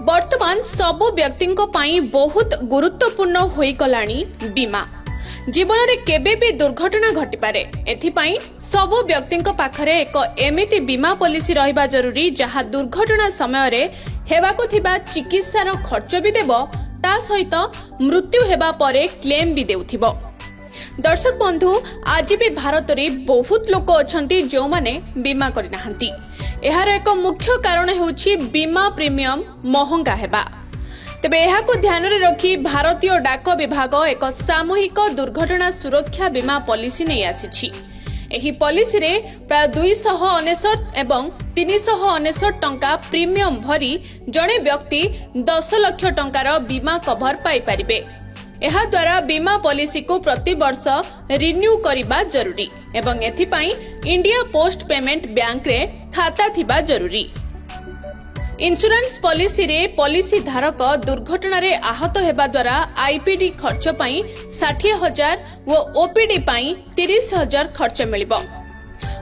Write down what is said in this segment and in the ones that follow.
वर्तमान सबु व्यक्ति बहुत गुरुत्वपूर्ण होई गलानी बीमा। जीवन में केबे भी दुर्घटना घटिपारे एथिपाई सबु व्यक्ति पाखरे एक एमिति बीमा पॉलिसी रहिबा जरूरी जहाँ दुर्घटना समय रे हेबाकु थिबा चिकित्सार खर्च भी देबो ता सहित मृत्यु हेबा परे क्लेम भी देउथिबो। दर्शक बंधु आज भी भारत में बहुत लोक अछंती जो माने बीमा करि नाहंती। एहार एक मुख्य कारण हेउछि बीमा प्रीमियम महंगा हेबा। तेबे एहाको ध्यान रे रखी भारतीय डाक विभाग एक सामूहिक दुर्घटना सुरक्षा बीमा पॉलिसी नै आसीछि। एही पॉलिसी रे प्राय 299 एवं 399 टंका प्रीमियम भरी जणे व्यक्ति 10 लाख टंकार बीमा कवर पाई परिबे। एहा द्वारा बीमा पॉलिसी को प्रति वर्ष रिन्यू करिबा जरूरी एवं एथिपाई इंडिया पोस्ट पेमेंट बैंक रे खाता थिबा जरूरी। इंश्योरेंस पॉलिसी रे पॉलिसी धारक दुर्घटना रे आहत हेबा द्वारा आईपीडी खर्च पाई 60,000 व ओपीडी पाई 30,000 खर्च मिलिबो।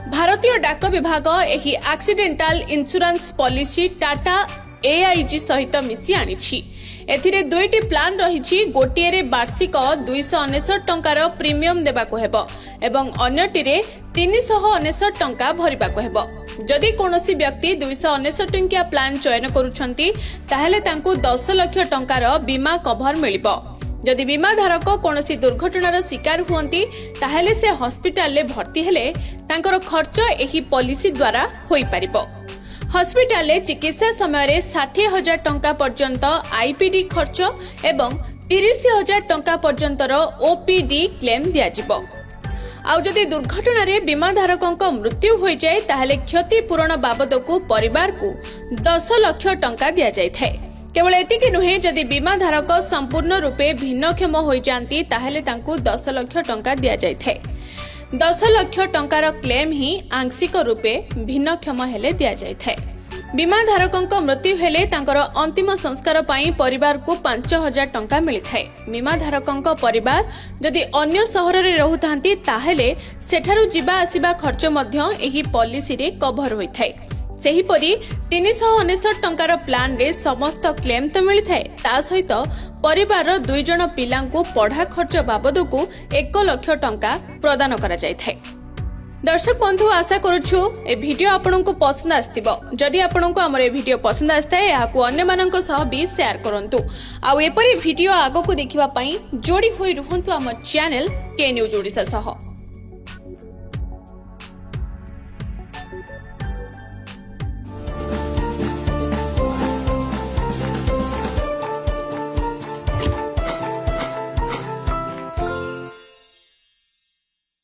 भारतीय डाक विभाग एही accidental insurance policy Tata AIG सहित मिसी आनिछि। एथिरे दुईटी प्लान रहिछि। गोटिए रे वार्षिक 299 टंकार प्रीमियम देबाको हेबो एवं अन्यटी रे 399 टंका भरिबाको हेबो। जदि कोनोसी व्यक्ति 299 टंकिया प्लान चयन करूछंती ताहेले तांकू 10 लाख टंकार बीमा कवर मिलिबो। जदि बीमा धारक कोनोसी दुर्घटनार शिकार हुअंती ताहेले से हॉस्पिटल ले भर्ती हेले तांकर खर्च एही पॉलिसी द्वारा होई परिबो। हॉस्पिटल ले चिकित्सा समय रे 60,000 टंका पर्यंत आईपीडी खर्च एवं 30,000 टंका पर्यंतर ओपीडी क्लेम दिया जिवो। आउ जदि दुर्घटना रे बीमा धारकक मृत्यु होई जाय ताहेले क्षतिपूरण बाबदकू परिवार को 10 लाख टंका दिया जाय थाए। केवल एतिकी नुहे जदि बीमा धारक संपूर्ण रूपे भिन्नक्षम होई जानती ताहेले तांकू 10 लाख टंका दिया जाय थाए। 10 लाख टंकार क्लेम ही आंशिक रूपे भिन्नक्षम हेले दिया जाय थाए। बीमा धारकक मृत्यु हेले तांकर अंतिम संस्कार पाई परिवार को 5,000 टंका मिली थाए। बीमा धारकक परिवार जदि अन्य सहर रे रहुतांती ताहेले सेठारु जिबा आसीबा खर्च मध्य एही पॉलिसी रे कवर होई थाए। सेहीपरि 399 टंकार प्लान रे समस्त क्लेम तो मिली थाए ता सहित परिवार 2 जण पिलांकू पढ़ा खर्च बाबदकू 1 लाख टंका प्रदान करा जाय थाए। दर्शक बंधु आशा करूछु ए वीडियो आपनकू पसंद आस्तिबो। जदि आपनकू हमर ए वीडियो पसंद आस्ताय याकू अन्य मानक सह भी शेयर करंतु। आ एपरि वीडियो आगो को देखिबा पई जोडी होई रुहंतु हम चैनल के न्यूज ओडिसा सह।